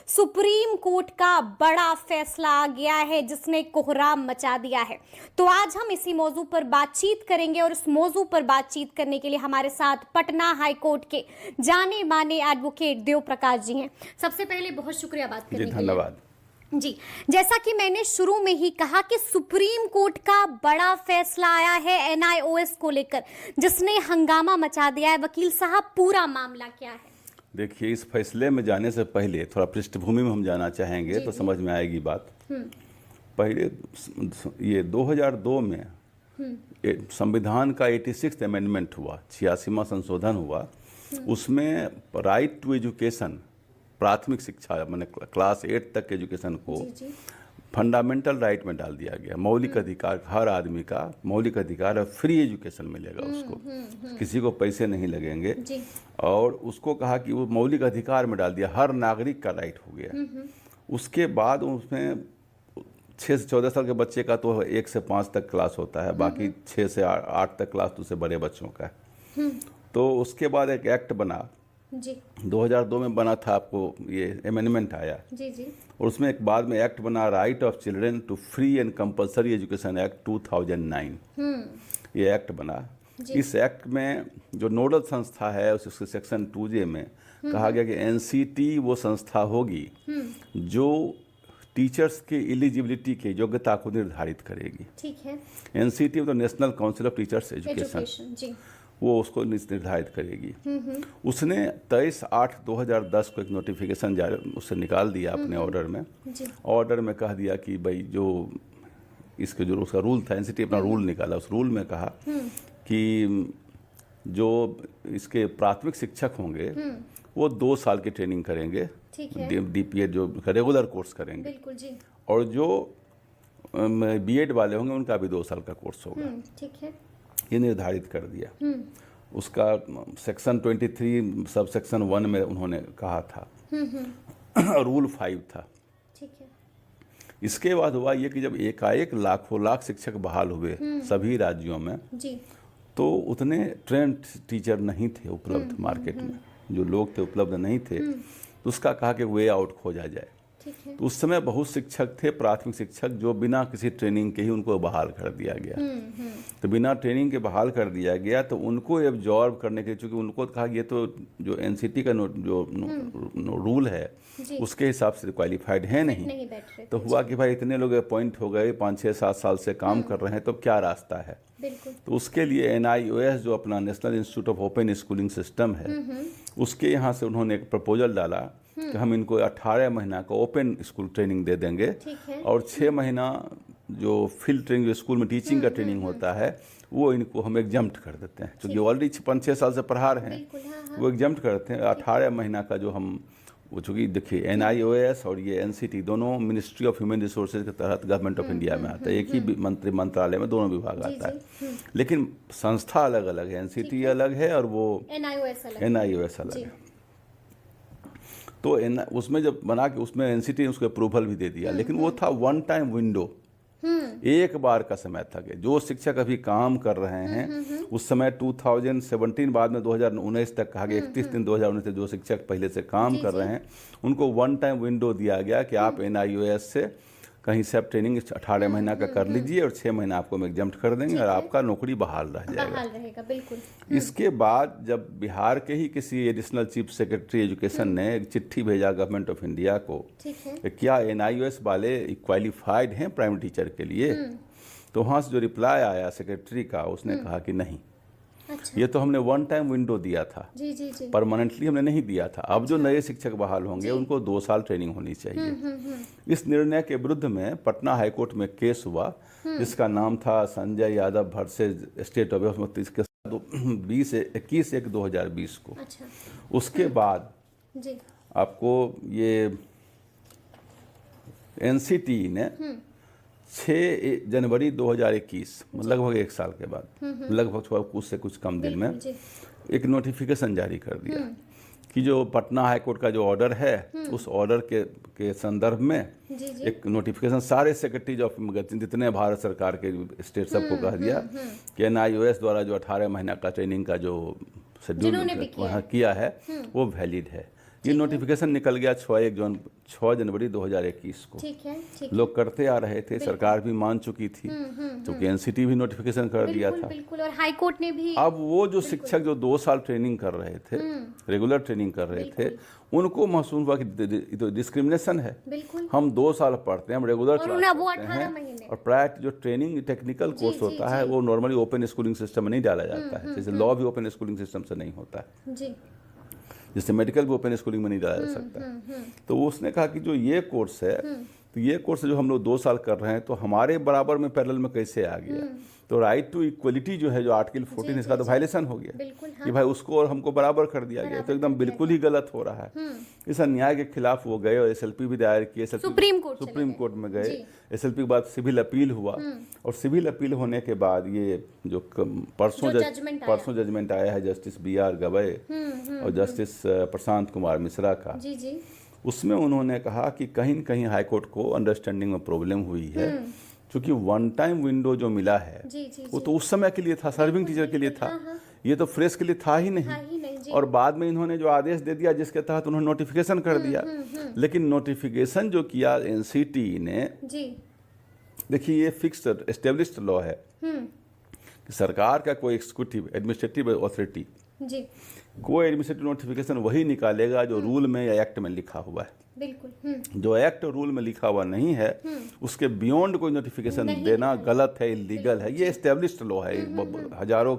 Supreme court का बड़ा फैसला आ गया है जिसने कोहराम मचा दिया है। तो आज हम इसी मौजू पर बातचीत करेंगे और इस मौजू पर बातचीत करने के लिए हमारे साथ पटना हाई कोर्ट के जाने माने एडवोकेट देव प्रकाश जी हैं। सबसे पहले बहुत शुक्रिया बात करने के लिए। धन्यवाद जी। जैसा कि मैंने शुरू में ही कहा कि सुप्रीम कोर्ट का बड़ा फैसला आया है एनआईओएस को लेकर, जिसने हंगामा मचा दिया है। वकील साहब, पूरा मामला क्या है? देखिए, इस फैसले में जाने से पहले थोड़ा पृष्ठभूमि में हम जाना चाहेंगे तो समझ में आएगी बात। पहले ये 2002 में संविधान का 86 अमेंडमेंट हुआ, 86वां संशोधन हुआ। उसमें राइट टू एजुकेशन, प्राथमिक शिक्षा मैंने क्लास 8 तक के एजुकेशन को फंडामेंटल राइट में डाल दिया गया। मौलिक अधिकार, हर आदमी का मौलिक अधिकार है, फ्री एजुकेशन मिलेगा उसको, किसी को पैसे नहीं लगेंगे। और उसको कहा कि वो मौलिक अधिकार में डाल दिया, हर नागरिक का राइट हो गया। उसके बाद उसमें 6 से 14 साल के बच्चे का तो 1 से 5 तक क्लास होता है, बाकी 6 से 8 तक क्लास तो उससे बड़े बच्चों का है। तो उसके बाद एक एक्ट बना जी। 2002 में बना था, आपको ये अमेंडमेंट आया जी जी। और उसमें एक बाद में एक्ट बना, right of children to free and compulsory education act 2009। ये एक्ट बना। इस एक्ट में जो नोडल संस्था है उसके सेक्शन 2J में कहा गया कि एनसीटी वो संस्था होगी जो टीचर्स के एलिजिबिलिटी के योग्यता को निर्धारित करेगी। ठीक है। एनसीटी मतलब national council of teachers education जी। वो उसको निर्धारित करेगी। उसने 23/8/2010 को एक नोटिफिकेशन जारी उससे निकाल दिया अपने ऑर्डर में। ऑर्डर में कह दिया कि भाई जो इसके जो उसका रूल था, एनसीटी अपना रूल निकाला, उस रूल में कहा कि जो इसके प्राथमिक शिक्षक होंगे वो 2 साल की ट्रेनिंग करेंगे, डीपीएड जो रेगुलर कोर्स करेंगे। बिल्कुल जी। और जो बीएड वाले होंगे उनका भी 2 साल का कोर्स होगा। ठीक है। ये निर्धारित कर दिया। उसका सेक्शन 23 सब सेक्शन 1 में उन्होंने कहा था। रूल 5 था। ठीक है। इसके बाद हुआ ये कि जब एकाएक लाखों लाख शिक्षक बहाल हुए सभी राज्यों में जी। तो उतने ट्रेंड टीचर नहीं थे उपलब्ध मार्केट में, जो लोग थे उपलब्ध नहीं थे। तो उसका कहा कि वे आउट खोजा जाए। तो उस समय बहुत शिक्षक थे, प्राथमिक शिक्षक, जो बिना किसी ट्रेनिंग के ही उनको बहाल कर दिया गया। तो बिना ट्रेनिंग के बहाल कर दिया गया तो उनको एब्जॉर्ब करने के लिए, चूंकि उनको कहा ये तो जो एनसीटी का रूल है उसके हिसाब से क्वालिफाइड है नहीं तो हुआ कि भाई इतने लोग अपॉइंट हो गए, 5, 6, 7 साल से काम कर रहे हैं, तो क्या रास्ता है। तो उसके लिए एनआईओएस जो अपना national institute of open schooling system है, उसके यहाँ से उन्होंने एक प्रपोजल डाला कि हम इनको 18 महीना का ओपन स्कूल ट्रेनिंग दे देंगे और 6 महीना जो फील्ड ट्रेनिंग, जो स्कूल में टीचिंग का ट्रेनिंग होता है, वो इनको हम एग्जम्प्ट कर देते हैं, क्योंकि ऑलरेडी 5-6 साल से पढ़ा रहे हैं, वो एग्जम्प्ट कर देते हैं। 18 महीना का जो हम वो, चूँकि देखिए एनआईओएस और ये एनसीटी दोनों मिनिस्ट्री ऑफ ह्यूमन रिसोर्सेज के तहत गवर्नमेंट ऑफ इंडिया में आता है, एक ही मंत्रालय में दोनों विभाग आता है, लेकिन संस्था अलग अलग है। एनसीटी अलग है और वो एनआईओएस अलग है। तो उसमें जब बना के उसमें एनसीटी ने उसको अप्रूवल भी दे दिया, लेकिन वो था 1 टाइम विंडो, एक बार का समय था कि जो शिक्षक अभी काम कर रहे हैं उस समय 2017 बाद में 2019 तक कहा गया, 31 दिन 2019 से जो शिक्षक पहले से काम कर रहे हैं उनको 1 टाइम विंडो दिया गया कि आप एनआईओएस से कहीं से आप ट्रेनिंग 18 महीना का कर लीजिए और 6 महीना आपको हम एग्जम्प्ट कर देंगे और आपका नौकरी बहाल रह जाएगा। बिल्कुल। इसके बाद जब बिहार के ही किसी एडिशनल चीफ सेक्रेटरी एजुकेशन ने एक चिट्ठी भेजा गवर्नमेंट ऑफ इंडिया को कि क्या एनआईओएस वाले क्वालिफाइड हैं प्राइमरी टीचर के लिए, तो वहाँ से जो रिप्लाई आया सेक्रेटरी का, उसने कहा कि नहीं। अच्छा। ये तो हमने 1 टाइम विंडो दिया था, परमानेंटली हमने नहीं दिया था। अब जो नए शिक्षक बहाल होंगे उनको 2 साल ट्रेनिंग होनी चाहिए। इस निर्णय के विरुद्ध में पटना हाईकोर्ट में केस हुआ, जिसका नाम था Sanjay Yadav versus state of 21/1/2020 को। अच्छा। उसके बाद आपको ये एनसीटी ने 6 जनवरी 2021 लगभग 1 साल के बाद, लगभग कुछ से कुछ कम दिन में एक नोटिफिकेशन जारी कर दिया कि जो पटना हाई कोर्ट का जो ऑर्डर है उस ऑर्डर के संदर्भ में एक नोटिफिकेशन सारे सेक्रेटरीज ऑफ जितने भारत सरकार के स्टेट सबको कह दिया कि एनआईओएस द्वारा जो 18 महीना का ट्रेनिंग का जो शेड्यूल किया है वो वैलिड है। ये नोटिफिकेशन निकल गया 6 जनवरी 2021 को। ठीक है, ठीक। लोग करते आ रहे थे, सरकार भी मान चुकी थी, क्योंकि एनसीटी भी नोटिफिकेशन कर दिया था। बिल्कुल, और हाई कोर्ट ने भी। अब वो जो शिक्षक जो 2 साल ट्रेनिंग कर रहे थे, रेगुलर ट्रेनिंग कर रहे थे, उनको महसूस हुआ कि तो डिस्क्रिमिनेशन है। बिल्कुल। हम 2 साल पढ़ते हैं, हम रेगुलर और क्लास वो करते 18 हैं, महीने। और प्राइवेट जो ट्रेनिंग टेक्निकल कोर्स होता है वो नॉर्मली ओपन स्कूलिंग सिस्टम में नहीं डाला जाता है। जैसे लॉ भी ओपन स्कूलिंग सिस्टम से नहीं होता है, जी। जैसे मेडिकल भी ओपन स्कूलिंग में नहीं डाला जा सकता है। तो उसने कहा कि जो ये कोर्स है, तो ये कोर्स जो हम लोग 2 साल कर रहे हैं, तो हमारे बराबर में पैरेलल में कैसे आ गया। तो राइट टू इक्वलिटी जो है, जो आर्टिकल 14 इसका तो वायलेशन हो गया कि भाई उसको और हमको बराबर कर दिया गया। तो एकदम बिल्कुल ही गलत हो रहा है। इस अन्याय के खिलाफ वो गए और एसएलपी भी दायर किए, सुप्रीम कोर्ट में गए। एसएलपी के बाद सिविल अपील हुआ, और सिविल अपील होने के बाद ये जो परसों जजमेंट आया है जस्टिस BR गवई और जस्टिस प्रशांत कुमार मिश्रा का, उसमें उन्होंने कहा कि कहीं न कहीं हाईकोर्ट को अंडरस्टैंडिंग में प्रॉब्लम हुई है, क्योंकि 1 टाइम विंडो जो मिला है वो तो उस समय के लिए था, सर्विंग टीचर के लिए था। ये तो फ्रेश के लिए था ही नहीं। और बाद में इन्होंने जो आदेश दे दिया जिसके तहत उन्होंने नोटिफिकेशन कर दिया, लेकिन नोटिफिकेशन जो किया एनसीटी ने, देखिए ये फिक्स्ड एस्टेब्लिश्ड लॉ है कि सरकार का कोई एग्जीक्यूटिव एडमिनिस्ट्रेटिव अथॉरिटी कोई एडमिनिस्ट्रेटिव नोटिफिकेशन वही निकालेगा जो रूल में या एक्ट में लिखा हुआ है। बिल्कुल। जो एक्ट रूल में लिखा हुआ नहीं है उसके बियॉन्ड कोई नोटिफिकेशन देना गलत है, इलीगल है। ये एस्टेब्लिश्ड लॉ है। हजारों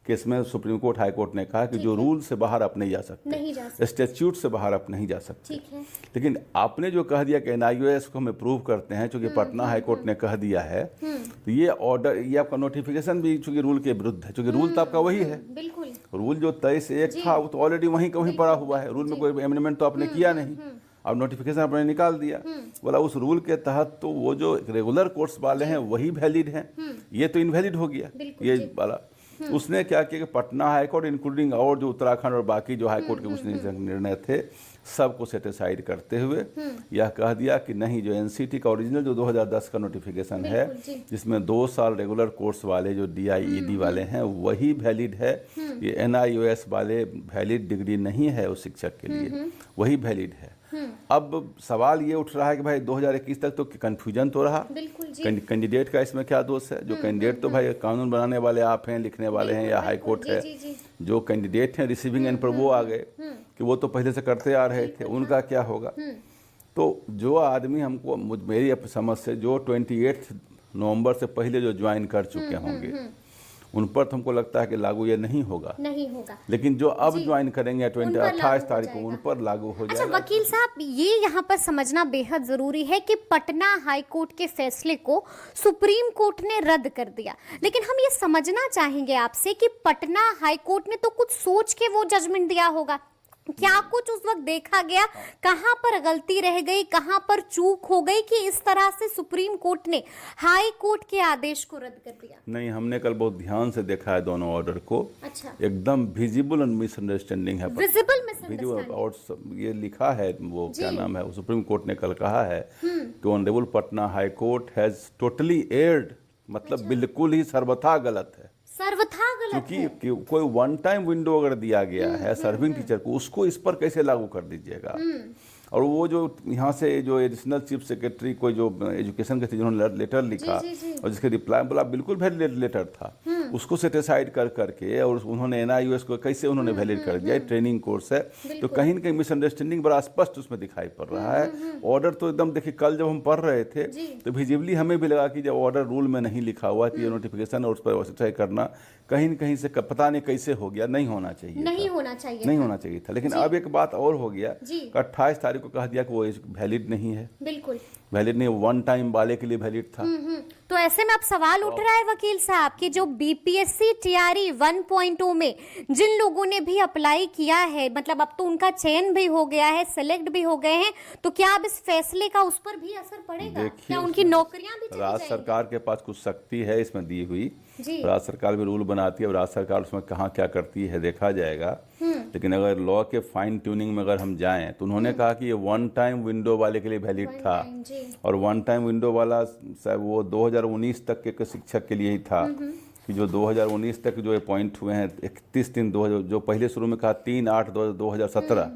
केस में सुप्रीम कोर्ट, हाई कोर्ट ने कहा कि जो रूल से बाहर आप नहीं जा सकते, स्टैट्यूट से बाहर आप नहीं जा सकते। लेकिन आपने जो कह दिया कि एनआईओएस को हम अप्रूव करते हैं, चूंकि पटना हाई कोर्ट ने कह दिया है, तो ये ऑर्डर, ये आपका नोटिफिकेशन भी चूंकि रूल के विरुद्ध है, चूंकि रूल तो आपका वही है। रूल जो 23(1) था वो तो ऑलरेडी वहीं का वहीं पड़ा हुआ है। रूल में कोई अमेंडमेंट तो आपने किया नहीं, अब नोटिफिकेशन आपने निकाल दिया। बोला उस रूल के तहत तो वो जो रेगुलर कोर्स वाले हैं वही वैलिड हैं, ये तो इनवैलिड हो गया ये वाला। उसने क्या किया कि पटना हाई कोर्ट इंक्लूडिंग और जो उत्तराखंड और बाकी जो हाई कोर्ट के कुछ निर्णय थे सबको सेटिसाइड करते हुए यह कह दिया कि नहीं, जो एनसीटी का ओरिजिनल जो 2010 का नोटिफिकेशन है जिसमें 2 साल रेगुलर कोर्स वाले जो DIED वाले हैं वही वैलिड है। ये NIOS वाले वैलिड डिग्री नहीं है उस शिक्षक के लिए, वही वैलिड है। अब सवाल ये उठ रहा है कि भाई 2021 तक तो कंफ्यूजन तो रहा, कैंडिडेट का इसमें क्या दोष है। जो कैंडिडेट तो भाई कानून बनाने वाले आप हैं, लिखने वाले हैं, या हाई कोर्ट है। जो कैंडिडेट हैं रिसीविंग एंड पर वो आ गए कि वो तो पहले से करते आ रहे थे, उनका क्या होगा। तो जो आदमी हमको, मेरी समझ से जो 28 नवंबर से पहले जो ज्वाइन कर चुके होंगे उन पर तो हमको लगता है कि लागू ये नहीं होगा। लेकिन जो अब ज्वाइन करेंगे 28 तारीख को उन पर लागू हो जाएगा। अच्छा वकील साहब, ये यहाँ पर समझना बेहद जरूरी है कि पटना हाई कोर्ट के फैसले को सुप्रीम कोर्ट ने रद्द कर दिया, लेकिन हम ये समझना चाहेंगे आपसे कि पटना हाई कोर्ट ने तो कुछ सोच के वो जजमेंट दिया होगा। क्या कुछ उस वक्त देखा गया, कहां पर गलती रह गई, कहां पर चूक हो गई कि इस तरह से सुप्रीम कोर्ट ने हाई कोर्ट के आदेश को रद्द कर दिया? नहीं, हमने कल बहुत ध्यान से देखा है दोनों ऑर्डर को। अच्छा। एकदम विजिबल मिसअंडरस्टैंडिंग है, विजिबल मिसअंडरस्टैंडिंग। और ये लिखा है, वो क्या नाम है, सुप्रीम कोर्ट ने कल कहा है कि honourable Patna high court has totally aired, मतलब बिल्कुल ही सर्वथा गलत है। क्योंकि कोई 1 टाइम विंडो अगर दिया गया है सर्विंग टीचर को, उसको इस पर कैसे लागू कर दीजिएगा। और वो जो यहाँ से जो एडिशनल चीफ सेक्रेटरी कोई जो एजुकेशन के थे जिन्होंने लेटर लिखा और जिसके रिप्लाई बोला बिल्कुल वैलिड लेटर था, उसको सेटिसाइड कर करके और उन्होंने NIOS को कैसे उन्होंने वैलिड कर दिया। ट्रेनिंग कोर्स है, तो कहीं न कहीं मिसअंडरस्टैंडिंग बड़ा स्पष्ट उसमें दिखाई पड़ रहा है। ऑर्डर तो एकदम, देखिए कल जब हम पढ़ रहे थे तो विजिबली हमें भी लगा कि जब ऑर्डर रूल में नहीं लिखा हुआ कि ये नोटिफिकेशन और उस पर सेटिसाइड करना कहीं न कहीं से पता नहीं कैसे हो गया, नहीं होना चाहिए था। लेकिन अब एक बात और हो गया, 28 तारीख को कह दिया कि वो वैलिड नहीं है। बिल्कुल वैलिड नहीं, 1 टाइम वाले के लिए वैलिड था। तो ऐसे में अब सवाल उठ रहा है वकील साहब कि जो BPSC TRE 1.0 में जिन लोगों ने भी अप्लाई किया है, मतलब अब तो उनका चयन भी हो गया है, सिलेक्ट भी हो गए हैं, तो क्या अब इस फैसले का उस पर भी असर पड़ेगा? क्या उनकी नौकरियां भी चली जाएंगी? राज्य सरकार के पास कुछ शक्ति है इसमें दी हुई, राज्य सरकार भी रूल बनाती है और राज्य सरकार उसमें कहाँ क्या करती है देखा जाएगा। लेकिन अगर लॉ के फाइन ट्यूनिंग में अगर हम जाएं तो उन्होंने कहा कि ये 1 टाइम विंडो वाले के लिए वैलिड था, और 1 टाइम विंडो वाला वो 2019 तक के शिक्षक के लिए ही था। कि जो 2019 तक जो अपॉइंट हुए हैं 31/3/2000, जो पहले शुरू में कहा 3/8/2017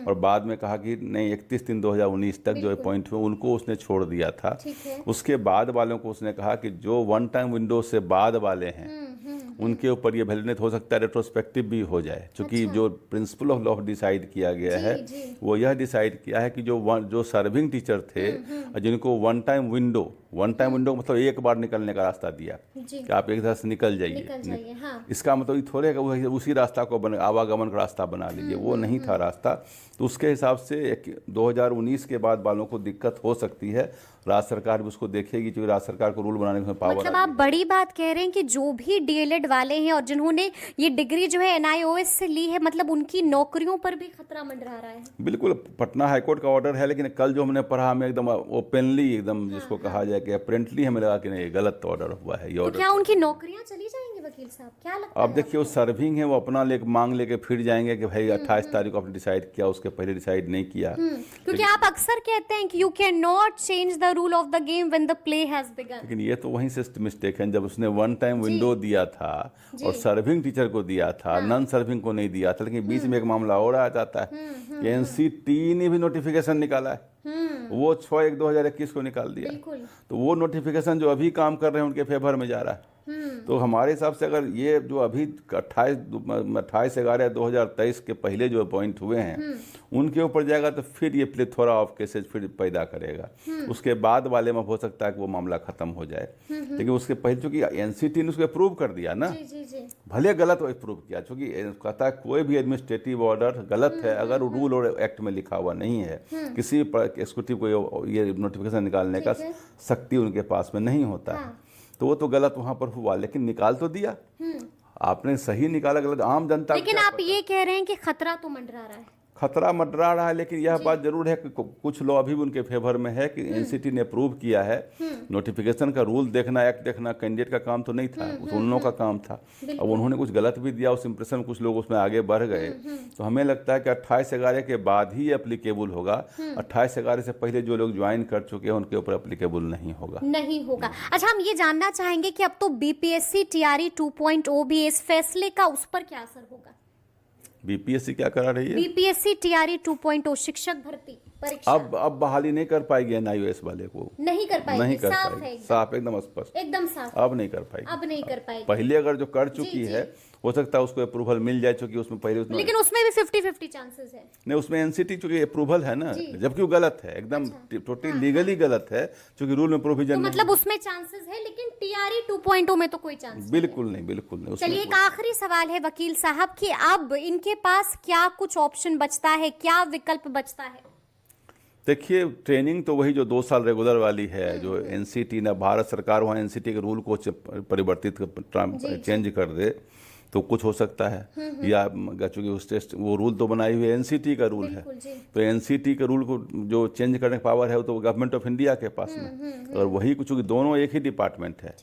और बाद में कहा कि नहीं 31/3/2019 तक जो अपॉइंट हुए उनको उसने छोड़ दिया था। उसके बाद वालों को उसने कहा कि जो वन टाइम विंडो से बाद वाले हैं उनके ऊपर ये वैलिडेट हो सकता है, रेट्रोस्पेक्टिव भी हो जाए, क्योंकि जो प्रिंसिपल ऑफ लॉ डिसाइड किया गया है वो यह डिसाइड किया है कि जो सर्विंग टीचर थे जिनको वन टाइम विंडो मतलब एक बार निकलने का रास्ता दिया कि आप एक तरह से निकल जाइए, हाँ। इसका मतलब ये थोड़े कि उसी रास्ता को आवागमन का रास्ता बना लीजिए, वो नहीं था रास्ता। तो उसके हिसाब से 2019 के बाद वालों को दिक्कत हो सकती है। राज्य सरकार भी उसको देखेगी, क्योंकि राज्य सरकार को रूल बनाने में पावर। मतलब आप बड़ी बात कह रहे हैं कि जो भी डीएलएड वाले हैं और जिन्होंने ये डिग्री जो है एनआईओएस से ली है, मतलब उनकी नौकरियों पर भी खतरा मंडरा रहा है। बिल्कुल, पटना हाईकोर्ट का ऑर्डर है, लेकिन कल जो हमने पढ़ा हमें एकदम ओपनली एकदम जिसको कहा जाए कि अपेरेंटली हमें लगा कि नहीं गलत ऑर्डर हुआ है ये ऑर्डर। तो क्या उनकी नौकरियां चली जाएंगी वकील साहब, क्या लगता है? अब देखिए वो सर्विंग है, वो अपना मांग लेके फिर जाएंगे कि भाई 28 तारीख को आपने डिसाइड किया, उसके पहले डिसाइड नहीं किया। क्योंकि आप अक्सर कहते हैं कि you can not change the rule of the game when the play has begin. लेकिन ये तो वहीं से मिस्टेक है, जब उसने वन टाइम विंडो दिया था और सर्विंग टीचर को दिया था, नॉन सर्विंग को नहीं दिया था। लेकिन बीच में एक मामला और आ जाता है, एनसीटी ने भी नोटिफिकेशन निकाला है, वो 6/1/2021 को निकाल दिया। तो वो नोटिफिकेशन जो अभी काम कर रहे हैं उनके फेवर में जा रहा है। तो हमारे हिसाब से अगर ये जो अभी 28/11/2023 के पहले जो अपॉइंट हुए हैं उनके ऊपर जाएगा तो फिर ये प्लेथोरा ऑफ केसेज फिर पैदा करेगा। उसके बाद वाले में हो सकता है कि वो मामला खत्म हो जाए, लेकिन उसके पहले चूंकि एनसीटी ने उसको अप्रूव कर दिया ना, भले गलत वो अप्रूव किया, चूंकि कहता है कोई भी एडमिनिस्ट्रेटिव ऑर्डर गलत है अगर रूल और एक्ट में लिखा हुआ नहीं है, किसी एग्जीक्यूटिव को ये नोटिफिकेशन निकालने का शक्ति उनके पास में नहीं होता है, तो वो तो गलत वहां पर हुआ, लेकिन निकाल तो दिया। आपने सही निकाला, गलत आम जनता। लेकिन आप ये कह रहे हैं कि खतरा तो मंडरा रहा है। खतरा मंडरा रहा है, लेकिन यह बात जरूर है कि कुछ लॉ अभी भी उनके फेवर में है कि एनसीटी ने अप्रूव किया है। नोटिफिकेशन का रूल देखना, एक्ट देखना कैंडिडेट का काम तो नहीं था, उन लोगों का काम था। अब उन्होंने कुछ गलत भी दिया, उस इंप्रेशन में कुछ लोग उसमें आगे बढ़ गए। तो हमें लगता है कि 28/11 के बाद ही एप्लीकेबल होगा। 28/11 से पहले जो लोग ज्वाइन कर चुके हैं उनके ऊपर एप्लीकेबल नहीं होगा। अच्छा, हम ये जानना चाहेंगे कि अब तो बीपीएससी टीआरई 2.0 भी इस फैसले का उस पर क्या असर होगा? बीपीएससी क्या करा रही है? बीपीएससी टीआरई 2.0 शिक्षक भर्ती परीक्षा अब बहाली नहीं कर पाएगी एनआईओएस वाले को, नहीं कर पाएगी। साफ एकदम स्पष्ट, एकदम साफ। अब नहीं कर पाएगी। पहले अगर जो कर चुकी है हो सकता है उसको अप्रूवल मिल जाए, चूंकि उसमें पहले लेकिन उसमें भी 50-50 चांसेस है। नहीं, उसमें एनसीटी चूंकि अप्रूवल है ना, जबकि वो गलत है, एकदम टोटली लीगली गलत है, चूंकि रूल में प्रोविजन तो मतलब उसमें चांसेस है, लेकिन टीआरई 2.0 में तो कोई चांस बिल्कुल नहीं। चलिए, एक आखिरी सवाल है वकील साहब कि अब इनके पास क्या कुछ ऑप्शन बचता है, क्या विकल्प बचता है? देखिए, ट्रेनिंग तो वही जो 2 साल रेगुलर वाली है, जो एनसीटी ना भारत सरकार वहाँ एनसीटी के रूल को परिवर्तित चेंज कर दे तो कुछ हो सकता है, या चूंकि उस टेस्ट वो रूल तो बनाई हुई एनसीटी का रूल है, तो एनसीटी के रूल को जो चेंज करने की पावर है वो तो गवर्नमेंट ऑफ इंडिया के पास में, और वही कुछ दोनों एक ही डिपार्टमेंट है।